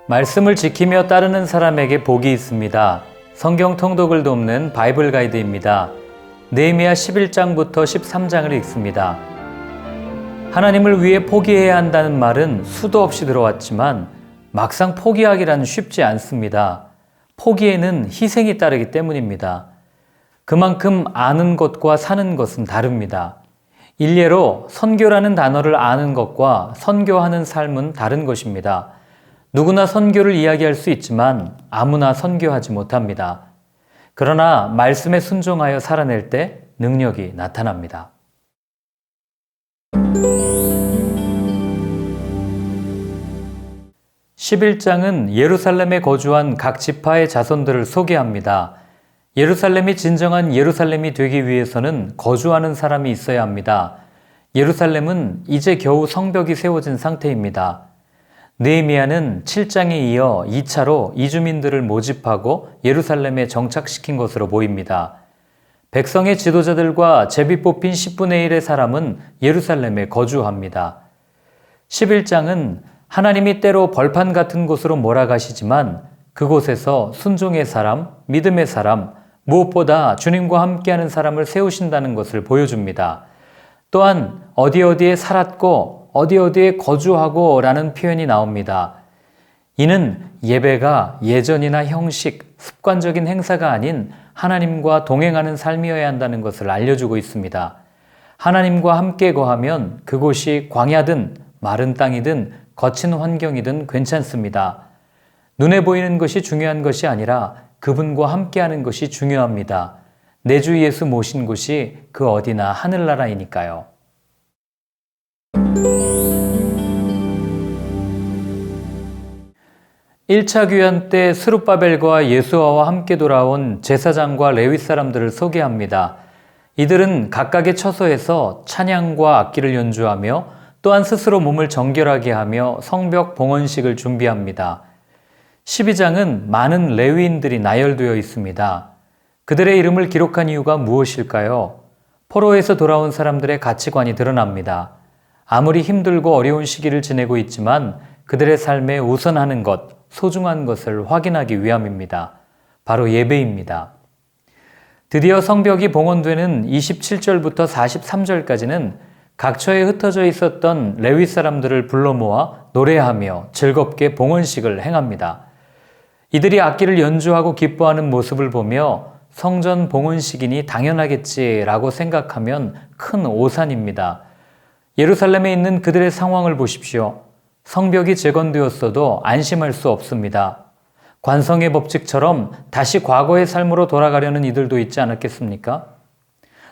말씀을 지키며 따르는 사람에게 복이 있습니다. 성경 통독을 돕는 바이블 가이드입니다. 느헤미야 11장부터 13장을 읽습니다. 하나님을 위해 포기해야 한다는 말은 수도 없이 들어왔지만 막상 포기하기란 쉽지 않습니다. 포기에는 희생이 따르기 때문입니다. 그만큼 아는 것과 사는 것은 다릅니다. 일례로 선교라는 단어를 아는 것과 선교하는 삶은 다른 것입니다. 누구나 선교를 이야기할 수 있지만 아무나 선교하지 못합니다. 그러나 말씀에 순종하여 살아낼 때 능력이 나타납니다. 11장은 예루살렘에 거주한 각 지파의 자손들을 소개합니다. 예루살렘이 진정한 예루살렘이 되기 위해서는 거주하는 사람이 있어야 합니다. 예루살렘은 이제 겨우 성벽이 세워진 상태입니다. 느헤미야는 7장에 이어 2차로 이주민들을 모집하고 예루살렘에 정착시킨 것으로 보입니다. 백성의 지도자들과 제비 뽑힌 10분의 1의 사람은 예루살렘에 거주합니다. 11장은 하나님이 때로 벌판 같은 곳으로 몰아가시지만 그곳에서 순종의 사람, 믿음의 사람, 무엇보다 주님과 함께하는 사람을 세우신다는 것을 보여줍니다. 또한 어디에 살았고 어디에 거주하고 라는 표현이 나옵니다. 이는 예배가 예전이나 형식, 습관적인 행사가 아닌 하나님과 동행하는 삶이어야 한다는 것을 알려주고 있습니다. 하나님과 함께 거하면 그곳이 광야든 마른 땅이든 거친 환경이든 괜찮습니다. 눈에 보이는 것이 중요한 것이 아니라 그분과 함께하는 것이 중요합니다. 내 주 예수 모신 곳이 그 어디나 하늘나라이니까요. 1차 귀환 때 스룹바벨과 예수아와 함께 돌아온 제사장과 레위 사람들을 소개합니다. 이들은 각각의 처소에서 찬양과 악기를 연주하며 또한 스스로 몸을 정결하게 하며 성벽 봉헌식을 준비합니다. 12장은 많은 레위인들이 나열되어 있습니다. 그들의 이름을 기록한 이유가 무엇일까요? 포로에서 돌아온 사람들의 가치관이 드러납니다. 아무리 힘들고 어려운 시기를 지내고 있지만 그들의 삶에 우선하는 것, 소중한 것을 확인하기 위함입니다. 바로 예배입니다. 드디어 성벽이 봉헌되는 27절부터 43절까지는 각처에 흩어져 있었던 레위 사람들을 불러 모아 노래하며 즐겁게 봉헌식을 행합니다. 이들이 악기를 연주하고 기뻐하는 모습을 보며 성전 봉헌식이니 당연하겠지라고 생각하면 큰 오산입니다. 예루살렘에 있는 그들의 상황을 보십시오. 성벽이 재건되었어도 안심할 수 없습니다. 관성의 법칙처럼 다시 과거의 삶으로 돌아가려는 이들도 있지 않았겠습니까?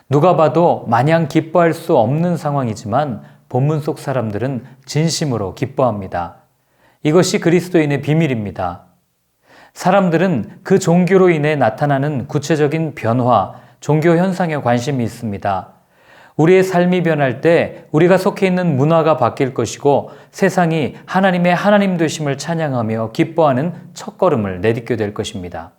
누가 봐도 마냥 기뻐할 수 없는 상황이지만 본문 속 사람들은 진심으로 기뻐합니다. 이것이 그리스도인의 비밀입니다. 사람들은 그 종교로 인해 나타나는 구체적인 변화, 종교 현상에 관심이 있습니다. 우리의 삶이 변할 때 우리가 속해 있는 문화가 바뀔 것이고 세상이 하나님의 하나님 되심을 찬양하며 기뻐하는 첫걸음을 내딛게 될 것입니다.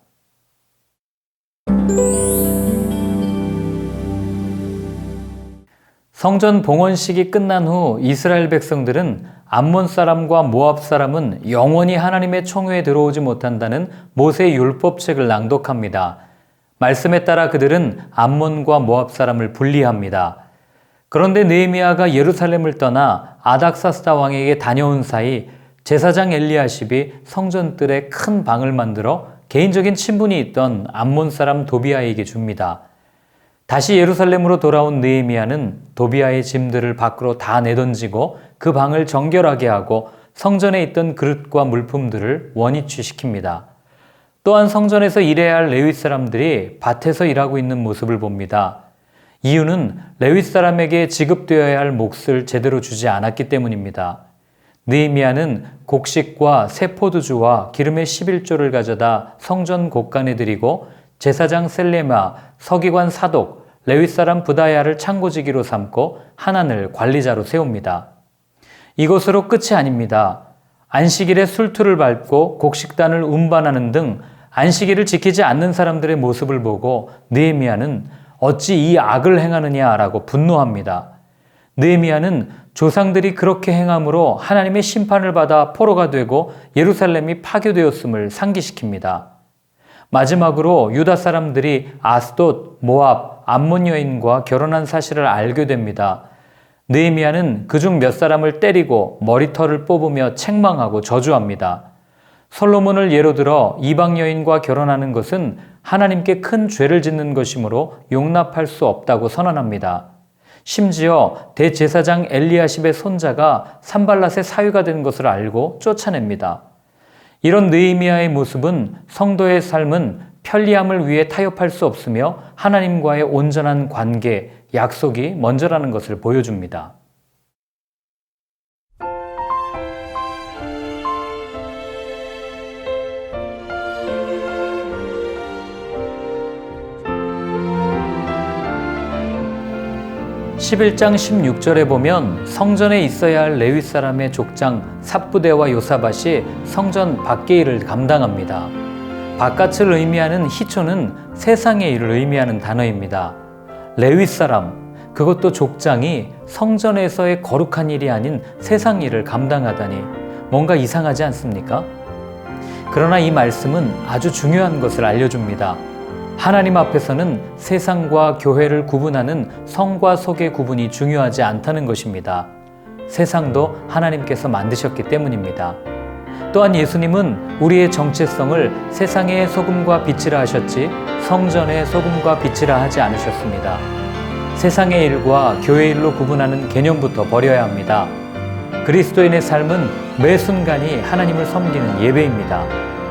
성전 봉헌식이 끝난 후 이스라엘 백성들은 암몬 사람과 모압 사람은 영원히 하나님의 총회에 들어오지 못한다는 모세의 율법책을 낭독합니다. 말씀에 따라 그들은 암몬과 모압 사람을 분리합니다. 그런데 느헤미야가 예루살렘을 떠나 아닥사스다 왕에게 다녀온 사이 제사장 엘리야십이 성전뜰에 큰 방을 만들어 개인적인 친분이 있던 암몬 사람 도비아에게 줍니다. 다시 예루살렘으로 돌아온 느헤미야는 도비아의 짐들을 밖으로 다 내던지고 그 방을 정결하게 하고 성전에 있던 그릇과 물품들을 원위치시킵니다. 또한 성전에서 일해야 할 레위 사람들이 밭에서 일하고 있는 모습을 봅니다. 이유는 레위 사람에게 지급되어야 할 몫을 제대로 주지 않았기 때문입니다. 느헤미야는 곡식과 새 포도주와 기름의 11조를 가져다 성전 곳간에 드리고 제사장 셀레마, 서기관 사독, 레위 사람 부다야를 창고지기로 삼고 하난을 관리자로 세웁니다. 이것으로 끝이 아닙니다. 안식일에 술투를 밟고 곡식단을 운반하는 등 안식일을 지키지 않는 사람들의 모습을 보고 느헤미야는 어찌 이 악을 행하느냐라고 분노합니다. 느헤미야는 조상들이 그렇게 행함으로 하나님의 심판을 받아 포로가 되고 예루살렘이 파괴되었음을 상기시킵니다. 마지막으로 유다 사람들이 아스돗, 모압, 암몬 여인과 결혼한 사실을 알게 됩니다. 느헤미야는 그중 몇 사람을 때리고 머리털을 뽑으며 책망하고 저주합니다. 솔로몬을 예로 들어 이방 여인과 결혼하는 것은 하나님께 큰 죄를 짓는 것이므로 용납할 수 없다고 선언합니다. 심지어 대제사장 엘리야십의 손자가 산발랏의 사위가 된 것을 알고 쫓아냅니다. 이런 느헤미야의 모습은 성도의 삶은 편리함을 위해 타협할 수 없으며 하나님과의 온전한 관계, 약속이 먼저라는 것을 보여줍니다. (11장 16절에) 보면 성전에 있어야 할 레위 사람의 족장 삽부대와 요사밭이 성전 밖의 일을 감당합니다. 바깥을 의미하는 히초는 세상의 일을 의미하는 단어입니다. 레위 사람, 그것도 족장이 성전에서의 거룩한 일이 아닌 세상 일을 감당하다니 뭔가 이상하지 않습니까? 그러나 이 말씀은 아주 중요한 것을 알려줍니다. 하나님 앞에서는 세상과 교회를 구분하는 성과 속의 구분이 중요하지 않다는 것입니다. 세상도 하나님께서 만드셨기 때문입니다. 또한 예수님은 우리의 정체성을 세상의 소금과 빛이라 하셨지 성전의 소금과 빛이라 하지 않으셨습니다. 세상의 일과 교회 일로 구분하는 개념부터 버려야 합니다. 그리스도인의 삶은 매 순간이 하나님을 섬기는 예배입니다.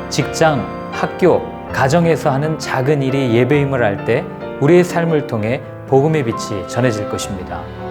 직장, 학교, 가정에서 하는 작은 일이 예배임을 알 때 우리의 삶을 통해 복음의 빛이 전해질 것입니다.